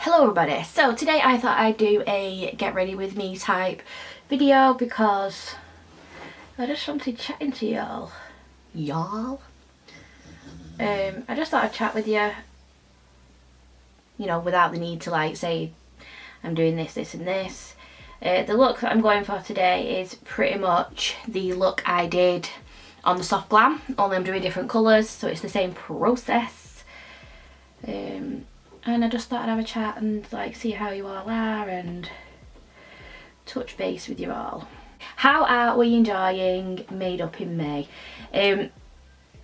Hello everybody, so today I thought I'd do a get ready with me type video because I just wanted chatting to y'all. I just thought I'd chat with you, you know, without the need to like say I'm doing this, this and this. The look that I'm going for today is pretty much the look I did on the Soft Glam, only I'm doing different colours, so it's the same process. And I just thought I'd have a chat and like see how you all are and touch base with you all. How are we enjoying Made Up in May? I'm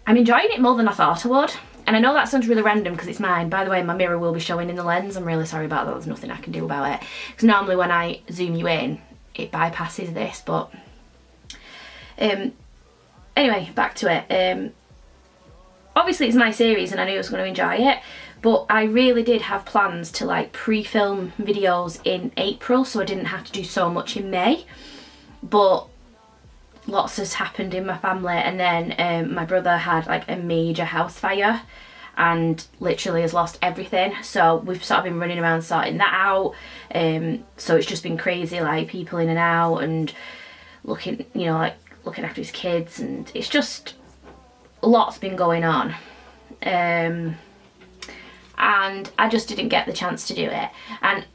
enjoying it more than I thought I would. And I know that sounds really random because it's mine. By the way, my mirror will be showing in the lens. I'm really sorry about that. There's nothing I can do about it. Because normally when I zoom you in, it bypasses this. But anyway, back to it. Obviously it's my series and I knew I was going to enjoy it. But I really did have plans to like pre-film videos in April, so I didn't have to do so much in May. But lots has happened in my family, and then my brother had like a major house fire and literally has lost everything. So we've sort of been running around sorting that out. So it's just been crazy, like people in and out and looking, you know, like looking after his kids, and it's just lots been going on. And I just didn't get the chance to do it. And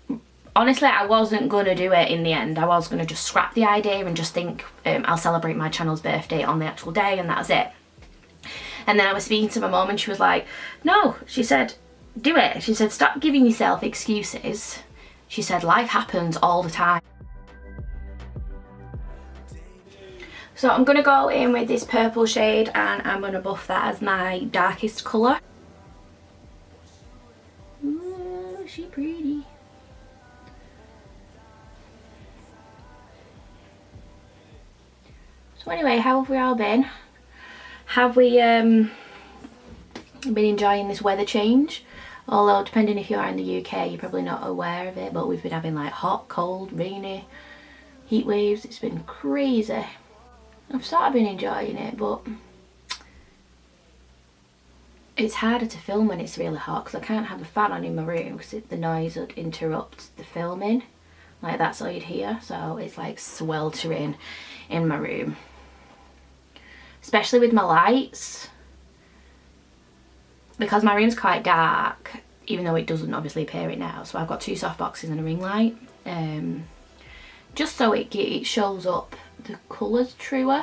honestly, I wasn't going to do it in the end. I was going to just scrap the idea and just think I'll celebrate my channel's birthday on the actual day and that's it. And then I was speaking to my mum and she was like, no, she said, do it. She said, stop giving yourself excuses. She said, life happens all the time. So I'm going to go in with this purple shade and I'm going to buff that as my darkest colour. She pretty. So anyway, how have we all been? Have we been enjoying this weather change? Although depending if you are in the UK, you're probably not aware of it, but we've been having like hot, cold, rainy heat waves. It's been crazy. I've sort of been enjoying it, but it's harder to film when it's really hot because I can't have a fan on in my room because the noise would interrupt the filming. Like that's all you'd hear. So it's like sweltering in my room. Especially with my lights. Because my room's quite dark, even though it doesn't obviously appear it now. So I've got two softboxes and a ring light. Just so it shows up the colours truer.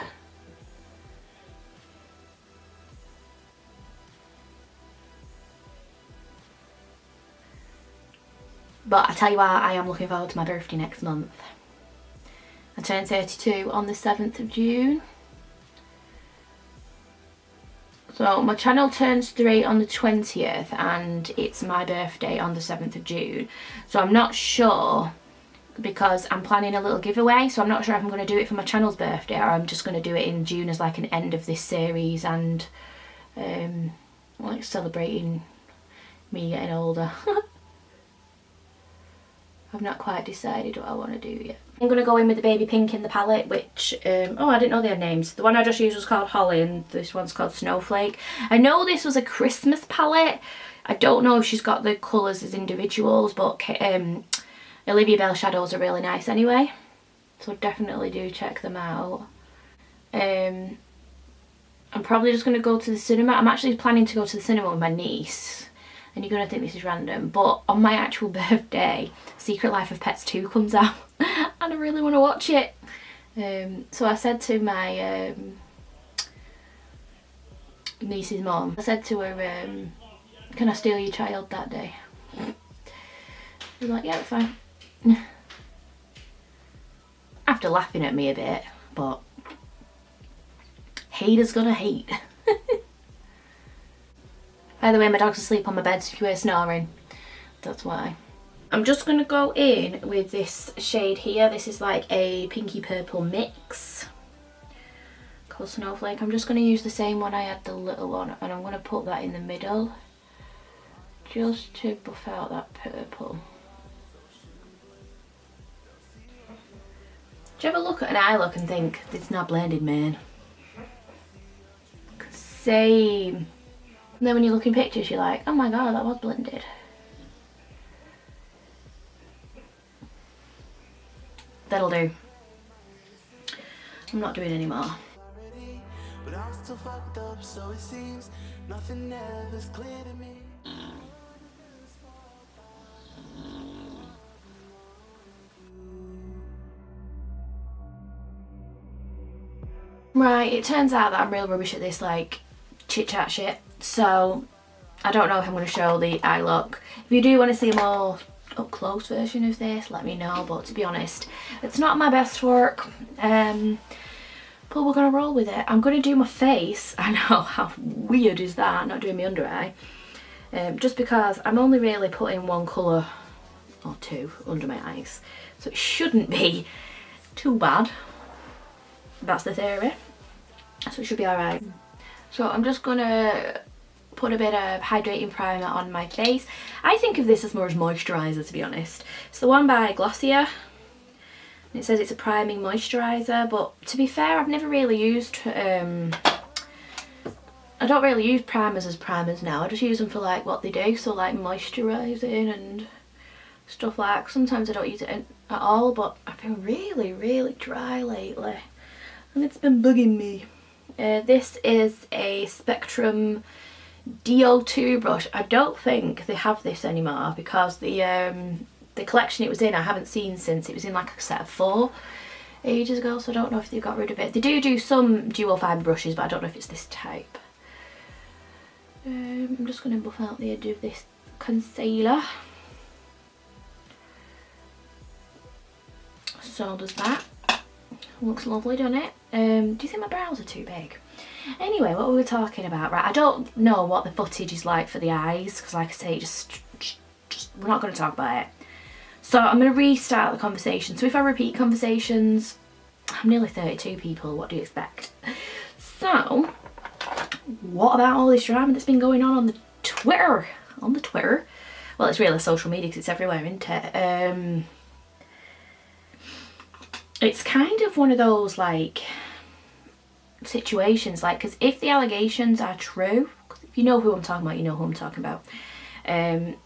But I tell you what, I am looking forward to my birthday next month. I turn 32 on the 7th of June. So my channel turns 3 on the 20th and it's my birthday on the 7th of June. So I'm not sure, because I'm planning a little giveaway, so I'm not sure if I'm going to do it for my channel's birthday or I'm just going to do it in June as like an end of this series and like celebrating me getting older. I've not quite decided what I want to do yet. I'm going to go in with the baby pink in the palette, which, oh, I didn't know they had names. The one I just used was called Holly and this one's called Snowflake. I know this was a Christmas palette. I don't know if she's got the colours as individuals, but Olivia Bell shadows are really nice anyway. So definitely do check them out. I'm probably just going to go to the cinema. I'm actually planning to go to the cinema with my niece. And you're going to think this is random, but on my actual birthday, Secret Life of Pets 2 comes out and I really want to watch it. So I said to my niece's mum, I said to her, can I steal your child that day? She was like, yeah, it's fine. After laughing at me a bit, but haters gonna hate. By the way, my dog's asleep on my bed, so if you hear snoring, that's why. I'm just going to go in with this shade here. This is like a pinky purple mix called Snowflake. I'm just going to use the same one I had, the little one, and I'm going to put that in the middle just to buff out that purple. Do you ever look at an eye look and think, it's not blended, man? Same. And then when you look in pictures, you're like, oh my god, that was blended. that'll do. I'm not doing any more. But I'm still fucked up, so it seems nothing ever's clear to me. Right, it turns out that I'm real rubbish at this like chit chat shit, so I don't know if I'm going to show the eye look. If you do want to see a more up close version of this, let me know, but to be honest, it's not my best work. But we're going to roll with it. I'm going to do my face. I know, how weird is that, not doing my under eye. Just because I'm only really putting one colour or two under my eyes, so it shouldn't be too bad. That's the theory, so it should be alright. So I'm just gonna put a bit of hydrating primer on my face. I think of this as more as moisturiser, to be honest. It's the one by Glossier. It says it's a priming moisturiser, but to be fair, I've never really used I don't really use primers as primers now. I just use them for like what they do, so like moisturising and stuff like that. Sometimes I don't use it at all, but I've been really dry lately and it's been bugging me. This is a Spectrum DO2 brush. I don't think they have this anymore because the collection it was in I haven't seen since. It was in like a set of 4 ages ago, so I don't know if they got rid of it. They do some dual fibre brushes, but I don't know if it's this type. I'm just going to buff out the edge of this concealer. So does that. Looks lovely, doesn't it? Do you think my brows are too big? Anyway, what were we talking about? Right, I don't know what the footage is like for the eyes, because like I say, just we're not going to talk about it. So I'm going to restart the conversation. So if I repeat conversations, I'm nearly 32 people, what do you expect? So, what about all this drama that's been going on the Twitter? On the Twitter? Well, it's really social media because it's everywhere, isn't it? It's kind of one of those like situations, like, because if the allegations are true, if you know who I'm talking about, you know who I'm talking about, then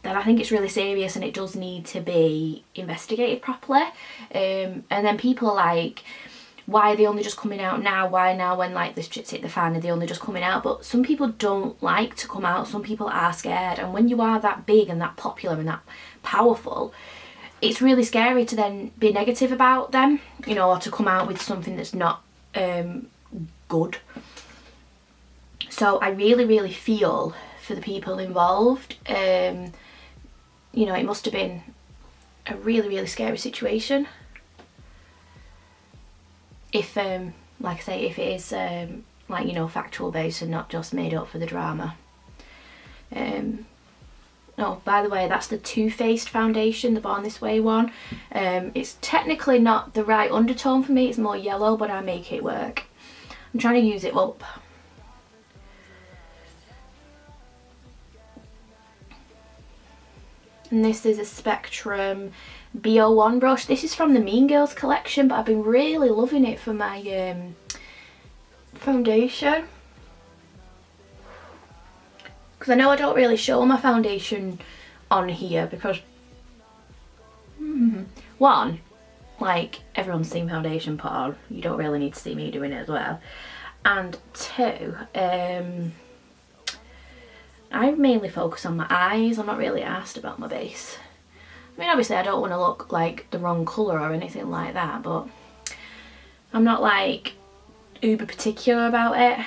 I think it's really serious and it does need to be investigated properly. And then people are like, why are they only just coming out now? Why now when like this shit's hit the fan are they only just coming out? But some people don't like to come out, some people are scared, and when you are that big and that popular and that powerful, it's really scary to then be negative about them, you know, or to come out with something that's not good. So I really feel for the people involved. You know, it must have been a really scary situation. If, like I say, if it is, like, you know, factual based and not just made up for the drama. Oh, by the way, that's the Too Faced foundation, the Born This Way one. It's technically not the right undertone for me, it's more yellow, but I make it work. I'm trying to use it up. And this is a Spectrum BO1 brush. This is from the Mean Girls collection, but I've been really loving it for my foundation. Because I know I don't really show my foundation on here because, one, like, everyone's seen foundation put on. You don't really need to see me doing it as well. And two, I mainly focus on my eyes. I'm not really asked about my base. I mean, obviously I don't want to look like the wrong colour or anything like that, but I'm not like uber particular about it.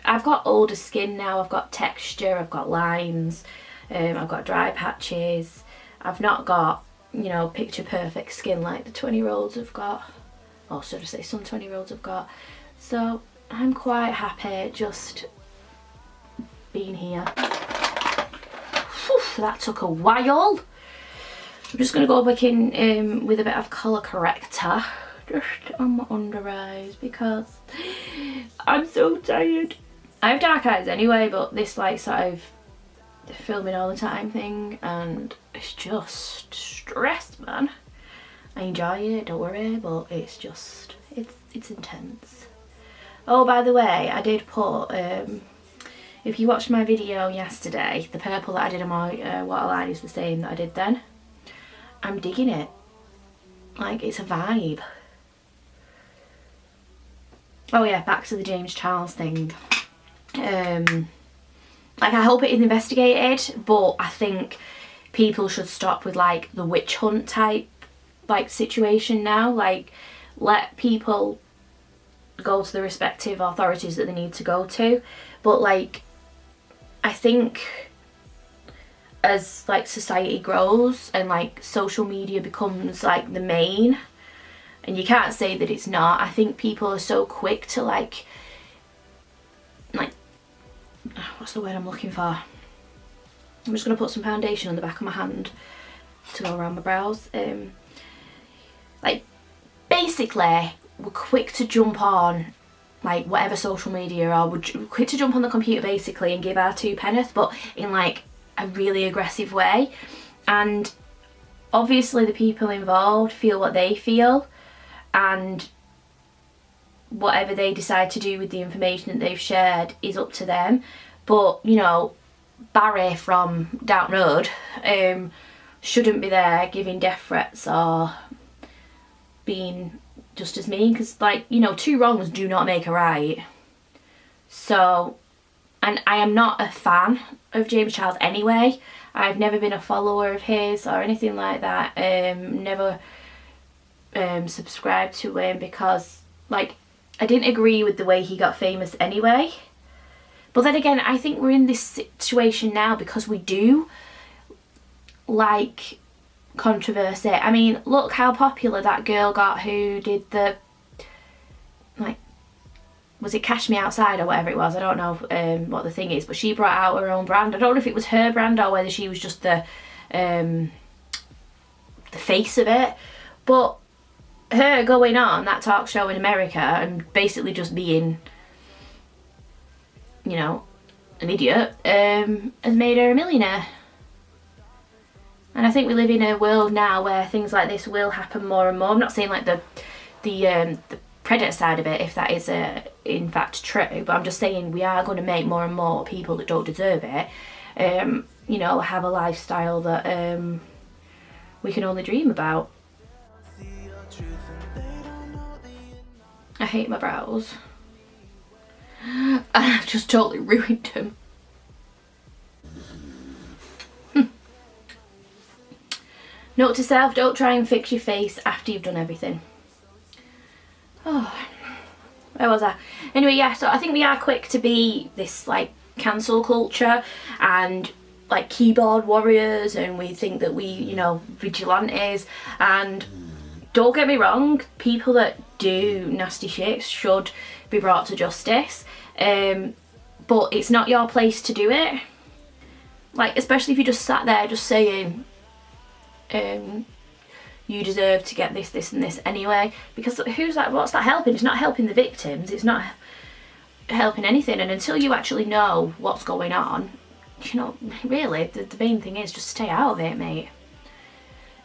I've got older skin now, I've got texture, I've got lines, I've got dry patches. I've not got, you know, picture perfect skin like the 20-year-olds have got, or should I say some 20-year-olds have got. So I'm quite happy just being here. Whew, that took a while. I'm just going to go back in with a bit of colour corrector just on my under eyes because I'm so tired. I have dark eyes anyway, but this like sort of filming all the time thing, and it's just stress, man. I enjoy it, don't worry, but it's just, it's intense. Oh, by the way, I did put, if you watched my video yesterday, the purple that I did on my waterline is the same that I did then. I'm digging it. Like, it's a vibe. Oh yeah, back to the James Charles thing. Like, I hope it is investigated, but I think people should stop with like the witch hunt type like situation now. Like, let people go to the respective authorities that they need to go to. But like, I think as like society grows and like social media becomes like the main, and you can't say that it's not, I think people are so quick to like what's the word I'm looking for? I'm just going to put some foundation on the back of my hand to go around my brows. Like, basically, we're quick to jump on like whatever social media, or we're quick to jump on the computer basically and give our two penneth, but in like a really aggressive way. And obviously the people involved feel what they feel, and whatever they decide to do with the information that they've shared is up to them. But, you know, Barry from Down Road shouldn't be there giving death threats or being just as mean, because, like, you know, two wrongs do not make a right. So, and I am not a fan of James Charles anyway. I've never been a follower of his or anything like that. Never subscribed to him because, like, I didn't agree with the way he got famous anyway. But then again, I think we're in this situation now because we do like controversy. I mean, look how popular that girl got who did the, like, was it Cash Me Outside or whatever it was? I don't know what the thing is, but she brought out her own brand. I don't know if it was her brand or whether she was just the face of it. But her going on that talk show in America and basically just being, you know, an idiot, has made her a millionaire. And I think we live in a world now where things like this will happen more and more. I'm not saying like the predator side of it, if that is in fact true, but I'm just saying we are going to make more and more people that don't deserve it, you know, have a lifestyle that we can only dream about. I hate my brows. And I've just totally ruined them. Note to self, don't try and fix your face after you've done everything. Oh, where was I? Anyway, yeah, so I think we are quick to be this like cancel culture and like keyboard warriors, and we think that we, you know, vigilantes. And don't get me wrong, people that do nasty shit should be brought to justice, but it's not your place to do it. Like, especially if you just sat there just saying you deserve to get this, this and this anyway, because who's that, what's that helping? It's not helping the victims, it's not helping anything. And until you actually know what's going on, you know, really the main thing is just stay out of it, mate.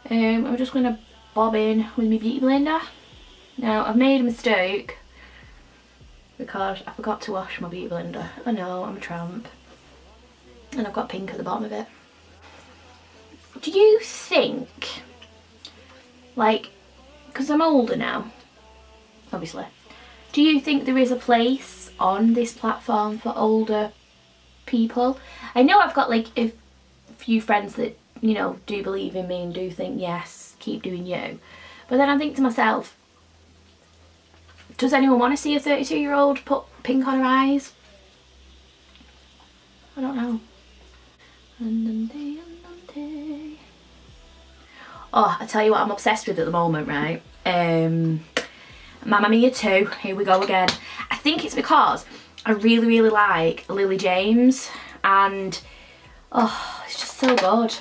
I'm just going to bob in with my beauty blender. Now, I've made a mistake because I forgot to wash my beauty blender. I know, I'm a tramp. And I've got pink at the bottom of it. Do you think, like, because I'm older now, obviously, do you think there is a place on this platform for older people? I know I've got like a few friends that, you know, do believe in me and do think, yes, keep doing you. But then I think to myself, does anyone want to see a 32-year-old put pink on her eyes? I don't know. Oh, I tell you what I'm obsessed with at the moment, right? Mamma Mia 2, here we go again. I think it's because I really, really like Lily James, and oh, it's just so good.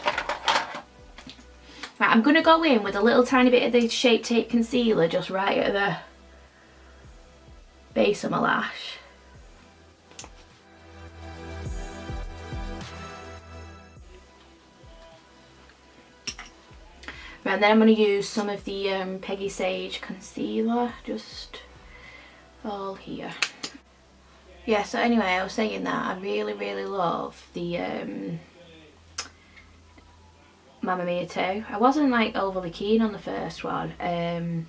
Right, I'm going to go in with a little tiny bit of the Shape Tape concealer just right at the base of my lash. Right, and then I'm going to use some of the Peggy Sage concealer, just all here. Yeah, so anyway, I was saying that I really, really love the Mamma Mia 2. I wasn't like overly keen on the first one,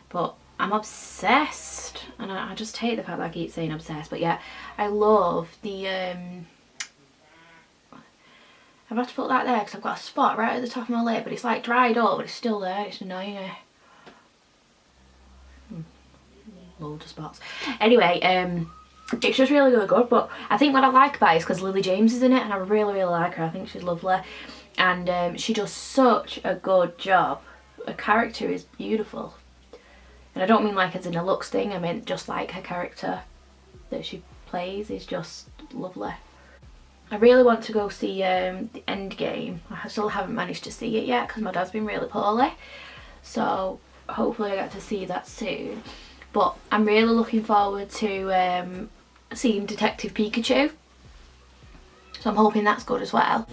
but I'm obsessed, and I just hate the fact that I keep saying obsessed, but yeah, I love the, I've had to put that there because I've got a spot right at the top of my lip, but it's like dried up, but it's still there, it's annoying me. Loads of spots. Anyway, it's just really, really good, but I think what I like about it is because Lily James is in it, and I really, really like her. I think she's lovely, and she does such a good job. Her character is beautiful. And I don't mean like as in a looks thing, I mean just like her character that she plays is just lovely. I really want to go see the Endgame. I still haven't managed to see it yet because my dad's been really poorly. So hopefully I get to see that soon. But I'm really looking forward to seeing Detective Pikachu. So I'm hoping that's good as well.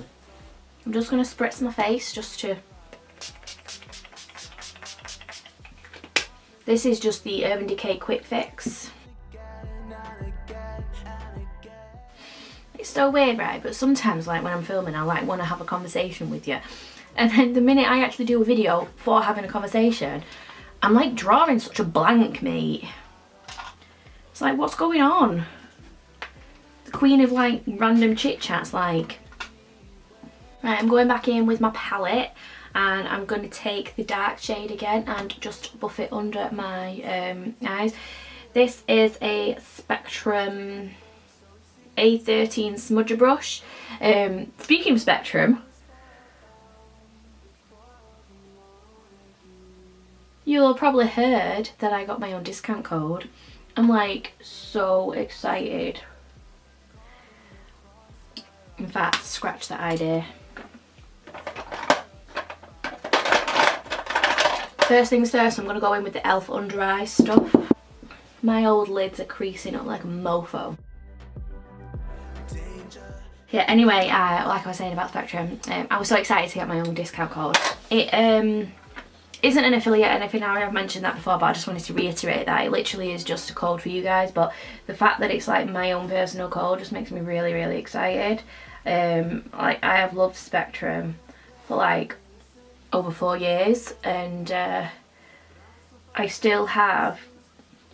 I'm just going to spritz my face just to... This is just the Urban Decay Quick Fix. It's so weird, right? But sometimes, like when I'm filming, I like want to have a conversation with you, and then the minute I actually do a video for having a conversation, I'm like drawing such a blank, mate. It's like, what's going on? The queen of like random chit chats, like. Right, I'm going back in with my palette. And I'm going to take the dark shade again and just buff it under my eyes. This is a Spectrum A13 smudger brush. Speaking of Spectrum, you'll have probably heard that I got my own discount code. I'm like so excited. In fact, scratch that idea. First things first, I'm going to go in with the e.l.f. under eye stuff. My old lids are creasing up like a mofo. Yeah, anyway, like I was saying about Spectrum, I was so excited to get my own discount code. It isn't an affiliate or anything, I have mentioned that before, but I just wanted to reiterate that it literally is just a code for you guys, but the fact that it's like my own personal code just makes me really, really excited. Like, I have loved Spectrum for like over 4 years, and I still have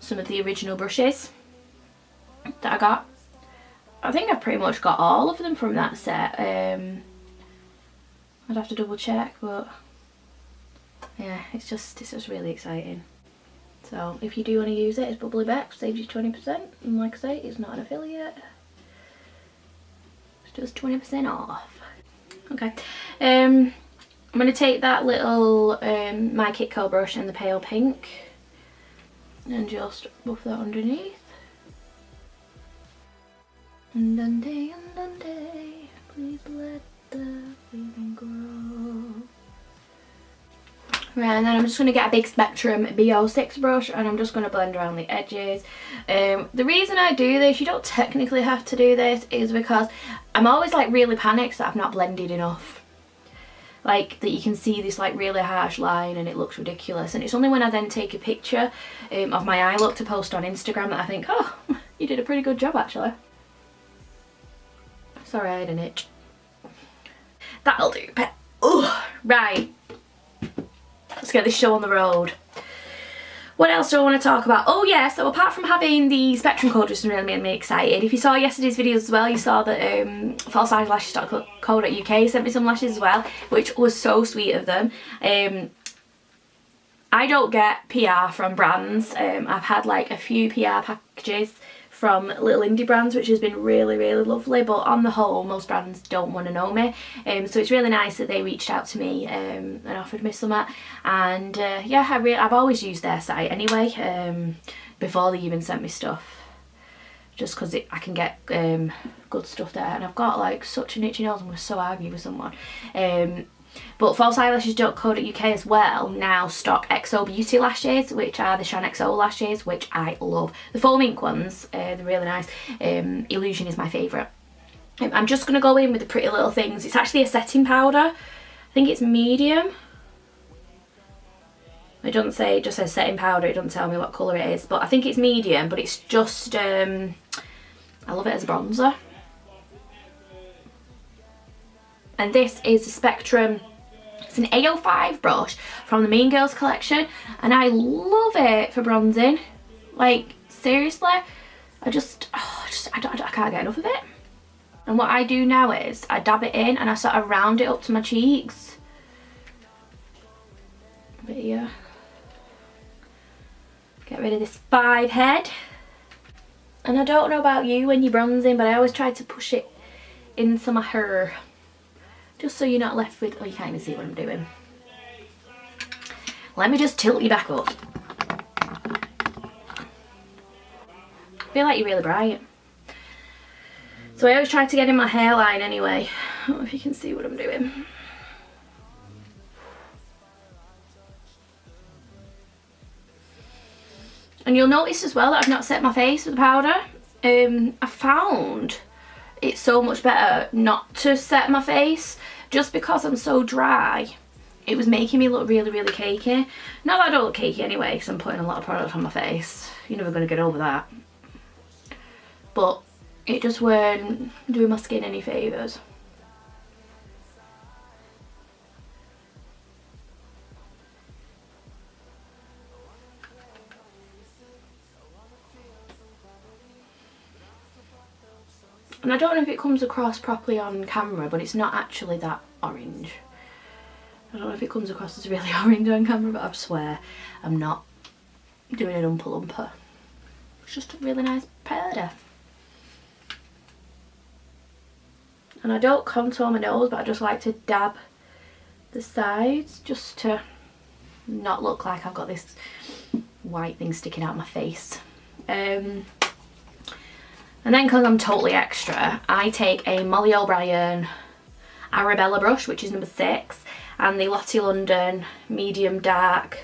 some of the original brushes that I got. I think I've pretty much got all of them from that set. I'd have to double check, but yeah, it's just really exciting. So if you do want to use it, it's Bubbly Bex, saves you 20%, and like I say, it's not an affiliate. It's just 20% off. Okay. I'm going to take that little My Kitco brush in the pale pink and just buff that underneath. Andante, andante, please let the feeling grow. Right, and then I'm just going to get a big Spectrum B06 brush and I'm just going to blend around the edges. The reason I do this, you don't technically have to do this, is because I'm always like really panicked that I've not blended enough. Like that you can see this like really harsh line and it looks ridiculous, and it's only when I then take a picture of my eye look to post on Instagram that I think, oh, you did a pretty good job actually. Sorry, I had an itch. That'll do. Ugh. Right, let's get this show on the road. What else do I want to talk about? Oh yeah, so apart from having the Spectrum code, just really made me excited. If you saw yesterday's videos as well, you saw that falseeyelashes.co.uk sent me some lashes as well, which was so sweet of them. I don't get PR from brands. I've had like a few PR packages from little indie brands, which has been really, really lovely, but on the whole most brands don't want to know me, so it's really nice that they reached out to me and offered me some, and yeah, I've always used their site anyway, before they even sent me stuff, just because I can get good stuff there, and I've got like such an itchy nose, I'm going to so argue with someone. But falseeyelashes.co.uk as well now stock XO Beauty lashes, which are the Shan XO lashes, which I love. The foam ink ones, they're really nice. Illusion is my favourite. I'm just going to go in with the Pretty Little Things. It's actually a setting powder. I think it's medium. It doesn't say, it just says setting powder, it doesn't tell me what colour it is, but I think it's medium, but it's just, I love it as a bronzer. And this is the Spectrum It's an AO5 brush from the Mean Girls collection, and I love it for bronzing. Like, seriously, I can't get enough of it. And what I do now is I dab it in and I sort of round it up to my cheeks. But yeah, get rid of this 5 head. And I don't know about you when you're bronzing, but I always try to push it into my hair, just so you're not left with, oh, you can't even see what I'm doing. Let me just tilt you back up. I feel like you're really bright. So I always try to get in my hairline anyway. I don't know if you can see what I'm doing. And you'll notice as well that I've not set my face with the powder. I found it's so much better not to set my face, just because I'm so dry. It was making me look really, really cakey. Not that I don't look cakey anyway, because I'm putting a lot of product on my face. You're never going to get over that. But it just weren't doing my skin any favours. And I don't know if it comes across properly on camera, but it's not actually that orange. I don't know if it comes across as really orange on camera, but I swear I'm not doing an Oompa Loompa. It's just a really nice powder. And I don't contour my nose, but I just like to dab the sides just to not look like I've got this white thing sticking out my face. And then, because I'm totally extra, I take a Molly O'Brien Arabella brush, which is number 6, and the Lottie London medium dark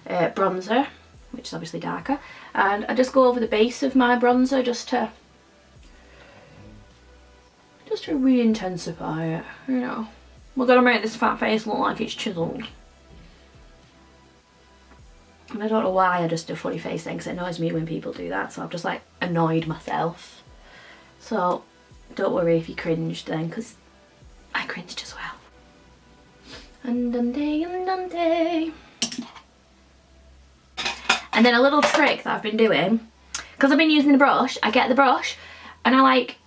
bronzer, which is obviously darker, and I just go over the base of my bronzer just to re-intensify it, you know. We're gonna make this fat face look like it's chiseled. And I don't know why I just do a funny face thing, because it annoys me when people do that, so I've just like annoyed myself. So don't worry if you cringed then, because I cringed as well. Andante, andante. And then a little trick that I've been doing, because I've been using the brush, I get the brush and I like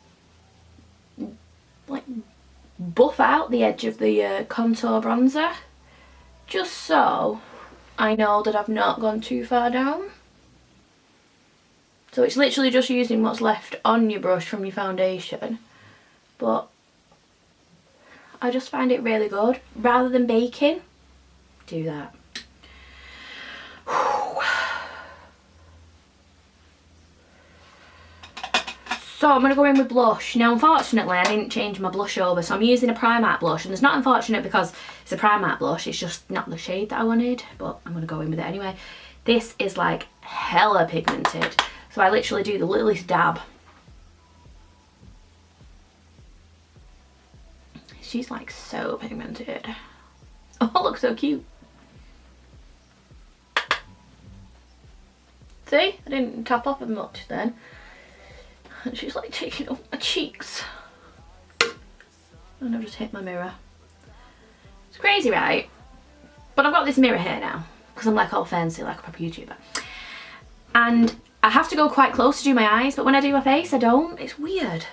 buff out the edge of the contour bronzer, just so I know that I've not gone too far down. So it's literally just using what's left on your brush from your foundation, but I just find it really good. Rather than baking, do that. So I'm going to go in with blush. Now unfortunately I didn't change my blush over, so I'm using a Primark blush, and it's not unfortunate because it's a Primark blush, it's just not the shade that I wanted, but I'm going to go in with it anyway. This is like hella pigmented, so I literally do the littlest dab. She's like so pigmented. Oh, looks so cute. See, I didn't top off as much then. And she's like taking up my cheeks. And I've just hit my mirror. It's crazy, right? But I've got this mirror here now, because I'm like all fancy like a proper YouTuber. And I have to go quite close to do my eyes, but when I do my face I don't. It's weird.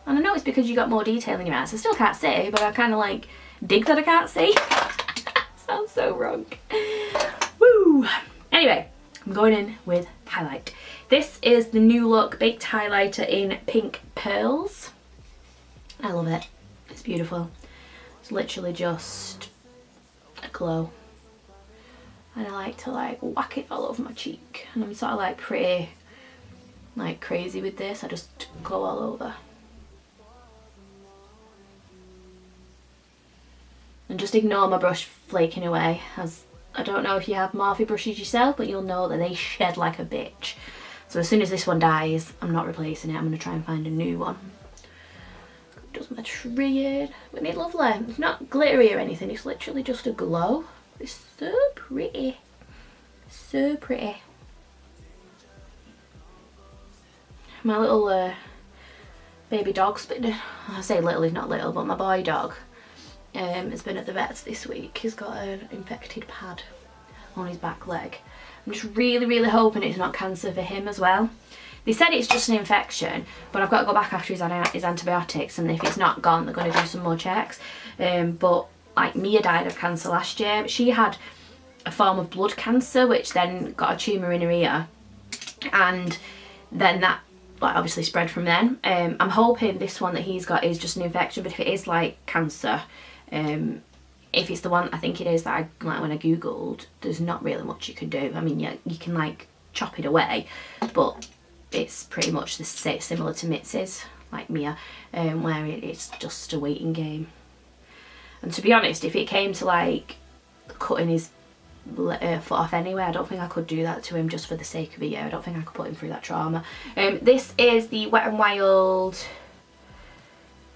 And I know it's because you got more detail in your eyes. I still can't see, but I kind of like dig that I can't see. Sounds so wrong. Woo! Anyway, I'm going in with highlight. This is the New Look Baked Highlighter in Pink Pearls. I love it. It's beautiful. It's literally just a glow. And I like to like whack it all over my cheek. And I'm sort of like pretty like crazy with this. I just go all over. And just ignore my brush flaking away, as I don't know if you have Morphe brushes yourself, but you'll know that they shed like a bitch. So as soon as this one dies, I'm not replacing it. I'm going to try and find a new one. Does my tree, but it's lovely. It's not glittery or anything. It's literally just a glow. It's so pretty. So pretty. My little baby dog's been, I say little, he's not little, but my boy dog has been at the vet's this week. He's got an infected pad on his back leg. I'm just really hoping it's not cancer for him as well. They said it's just an infection, but I've got to go back after his antibiotics, and if it's not gone, they're going to do some more checks. But like Mia died of cancer last year. She had a form of blood cancer, which then got a tumour in her ear, and then that like obviously spread from then. I'm hoping this one that he's got is just an infection, but if it is like cancer, if it's the one I think it is that I like when I googled, there's not really much you can do. I mean, yeah, you can like chop it away, but it's pretty much the same, similar to Mitzi's, like Mia, where it's just a waiting game. And to be honest, if it came to like cutting his foot off anyway, I don't think I could do that to him just for the sake of a year. I don't think I could put him through that trauma. This is the Wet n Wild,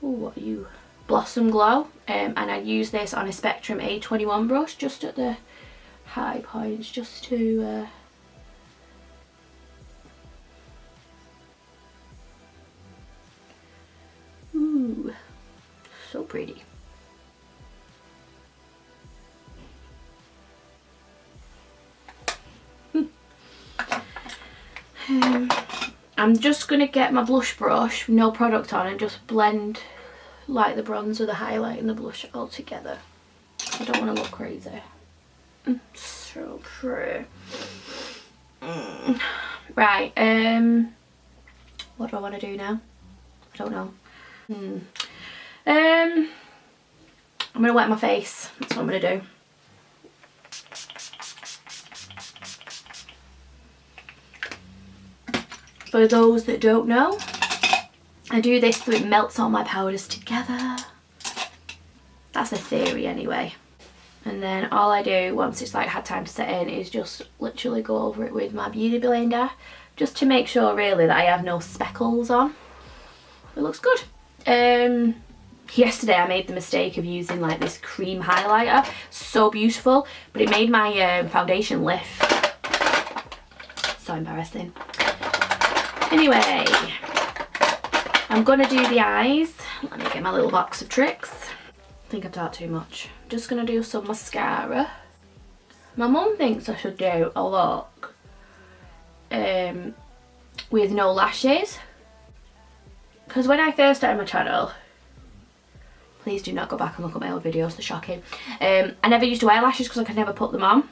ooh, what are you? Blossom Glow, and I use this on a Spectrum A21 brush just at the high points, just to ooh, so pretty. I'm just going to get my blush brush, no product on, and just blend like the bronzer, the highlight and the blush all together. I don't want to look crazy. So pretty. Right, what do I want to do now? I don't know. I'm going to wet my face. That's what I'm going to do. For those that don't know, I do this so it melts all my powders together. That's a theory anyway. And then all I do once it's like had time to set in is just literally go over it with my beauty blender, just to make sure really that I have no speckles on. It looks good. Yesterday I made the mistake of using like this cream highlighter, so beautiful, but it made my foundation lift. So embarrassing. Anyway, I'm gonna do the eyes. Let me get my little box of tricks. I think I talked too much. I'm just gonna do some mascara. My mum thinks I should do a look with no lashes, because when I first started my channel, please do not go back and look at my old videos, they're shocking. I never used to wear lashes because I could never put them on,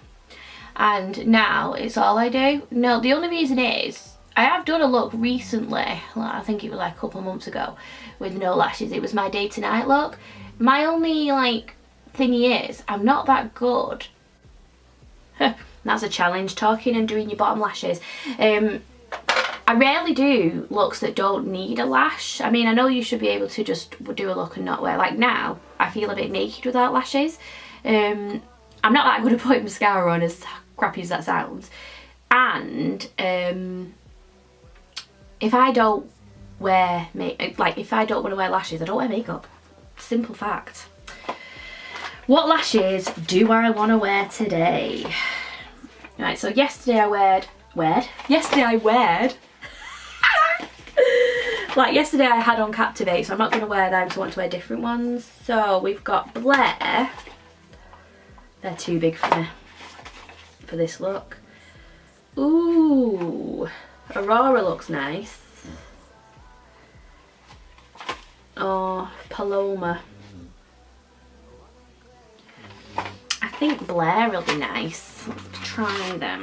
and now it's all I do. No, the only reason is I have done a look recently, like, I think it was like a couple of months ago, with no lashes. It was my day to night look. My only like thingy is I'm not that good. That's a challenge, talking and doing your bottom lashes. I rarely do looks that don't need a lash. I mean, I know you should be able to just do a look and not wear, like now I feel a bit naked without lashes. I'm not that good at putting mascara on, as crappy as that sounds. And if I don't wear if I don't want to wear lashes, I don't wear makeup. Simple fact. What lashes do I want to wear today? Right, so yesterday I yesterday I had on Captivate, so I'm not going to wear them, so I want to wear different ones. So we've got Blair. They're too big for me for this look. Ooh, Aurora looks nice. Oh, Paloma. I think Blair will be nice. Let's try them.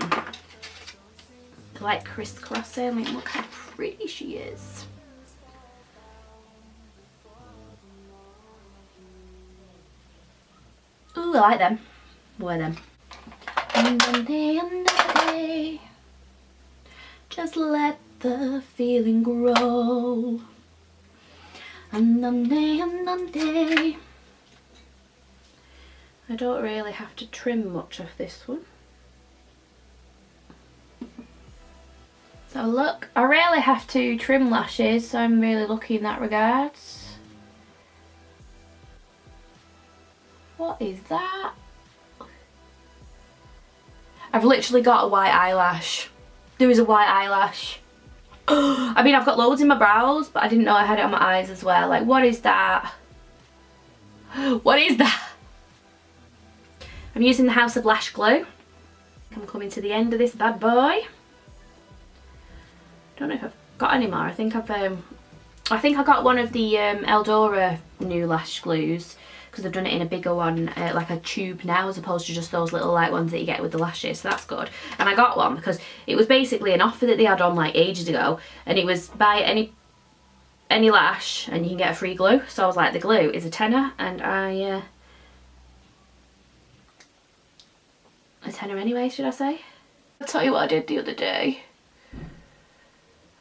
They're like crisscrossing. Like, look how pretty she is. Ooh, I like them. Wear them. And then the end of the day, just let the feeling grow. And then day. I don't really have to trim much of this one. So look, I rarely have to trim lashes, so I'm really lucky in that regards. What is that? I've literally got a white eyelash. There is a white eyelash. I mean, I've got loads in my brows, but I didn't know I had it on my eyes as well. Like, what is that? What is that? I'm using the House of Lash glue. I'm coming to the end of this bad boy. Don't know if I've got any more. I think I got one of the Eldora new lash glues, because they've done it in a bigger one, like a tube now, as opposed to just those little light ones that you get with the lashes, so that's good. And I got one because it was basically an offer that they had on like ages ago, and it was buy any lash and you can get a free glue. So I was like, the glue is a tenner, and a tenner anyway, should I say. I'll tell you what I did the other day.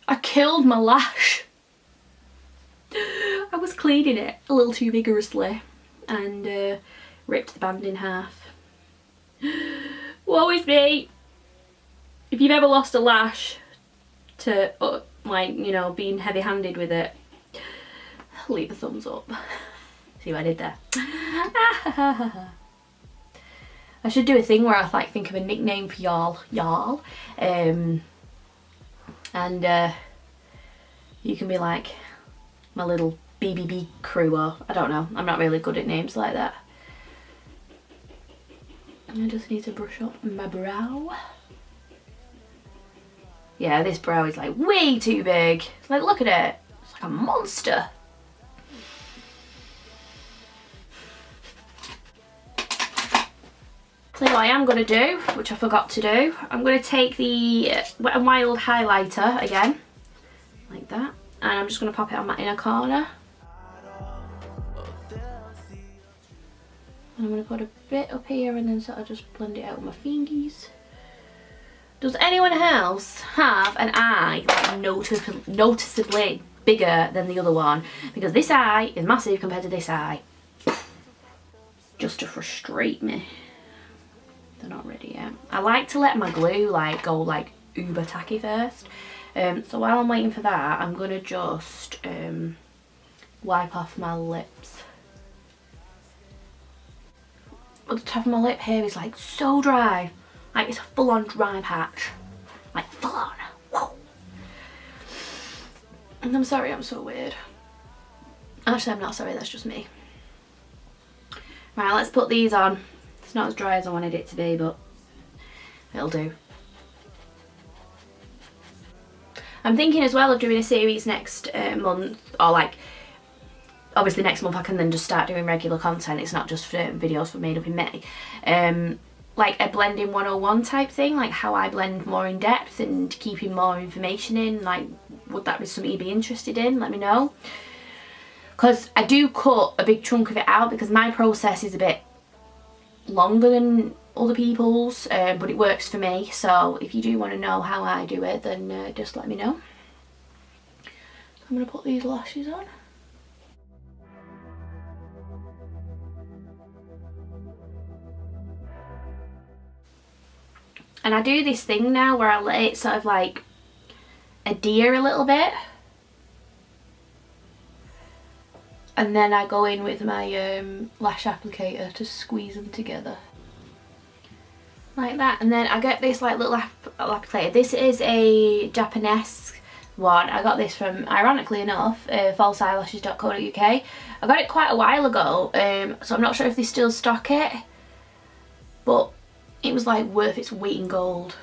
I killed my lash. I was cleaning it a little too vigorously and ripped the band in half. Woe is me. If you've ever lost a lash to like, you know, being heavy-handed with it, leave a thumbs up. See what I did there? I should do a thing where I like think of a nickname for y'all, and you can be like my little BBB crew, or I don't know, I'm not really good at names like that. I just need to brush up my brow. Yeah, this brow is like way too big. Like, look at it, it's like a monster. So what I am going to do, which I forgot to do, I'm going to take the Wet n Wild highlighter again, like that, and I'm just going to pop it on my inner corner. And I'm going to put a bit up here and then sort of just blend it out with my fingies. Does anyone else have an eye like noticeably bigger than the other one? Because this eye is massive compared to this eye. Just to frustrate me. They're not ready yet. I like to let my glue like go like uber tacky first. So while I'm waiting for that, I'm gonna just wipe off my lips. But the top of my lip here is like so dry. Like it's a full on dry patch. Like full on. Whoa. And I'm sorry, I'm so weird. Actually, I'm not sorry, that's just me. Right, let's put these on. It's not as dry as I wanted it to be, but it'll do. I'm thinking as well of doing a series next month, or like, obviously next month I can then just start doing regular content. It's not just videos for Made Up in May. Like a blending 101 type thing, like how I blend more in depth and keeping more information in. Like, would that be something you'd be interested in? Let me know. Because I do cut a big chunk of it out because my process is a bit longer than other people's, but it works for me. So if you do want to know how I do it, then just let me know. I'm going to put these lashes on. And I do this thing now where I let it sort of like adhere a little bit. And then I go in with my lash applicator to squeeze them together. Like that. And then I get this like little applicator. This is a Japanese one. I got this from, ironically enough, falseeyelashes.co.uk. I got it quite a while ago, so I'm not sure if they still stock it. But it was like worth its weight in gold.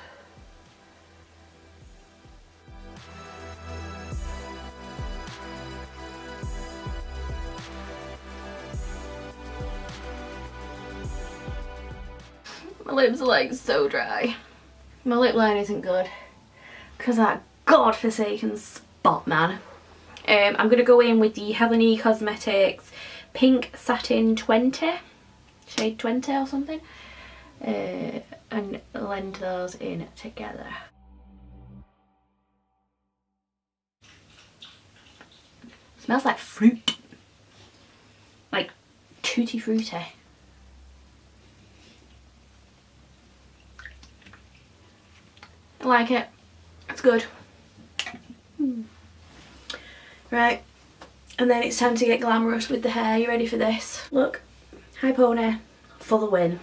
My lips are like so dry. My lip line isn't good because that godforsaken spot, man. I'm going to go in with the Helen E Cosmetics Pink Satin 20, shade 20 or something, and blend those in together. Smells like fruit, like tutti frutti. I like it. It's good. Right, and then it's time to get glamorous with the hair. You ready for this? Look, high pony for the win.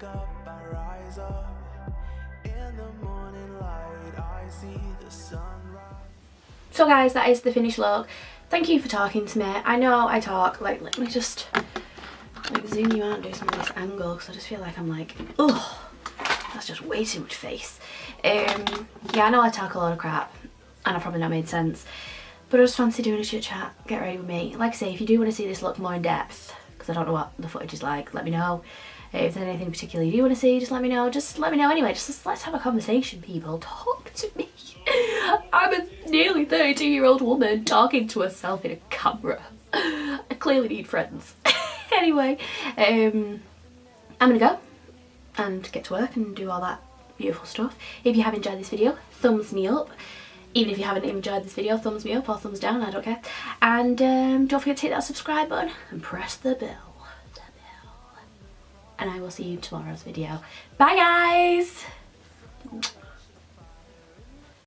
wake up, I rise up. In the morning light, I see the sunrise. So guys, that is the finished look. Thank you for talking to me. I know I talk, like, let me just like zoom you out and do some of this angle, because I just feel like I'm like, oh, that's just way too much face. Yeah, I know I talk a lot of crap and I've probably not made sense, but I just fancy doing a chit chat. Get ready with me. Like I say, if you do want to see this look more in depth, because I don't know what the footage is like, let me know. If there's anything particular you do want to see, just let me know. Just let me know anyway. Just let's have a conversation, people. Talk to me. I'm a nearly 32-year-old woman talking to herself in a camera. I clearly need friends. Anyway, I'm gonna go and get to work and do all that beautiful stuff. If you have enjoyed this video, thumbs me up. Even if you haven't enjoyed this video, thumbs me up or thumbs down, I don't care. And don't forget to hit that subscribe button and press the bell. And I will see you in tomorrow's video. Bye guys!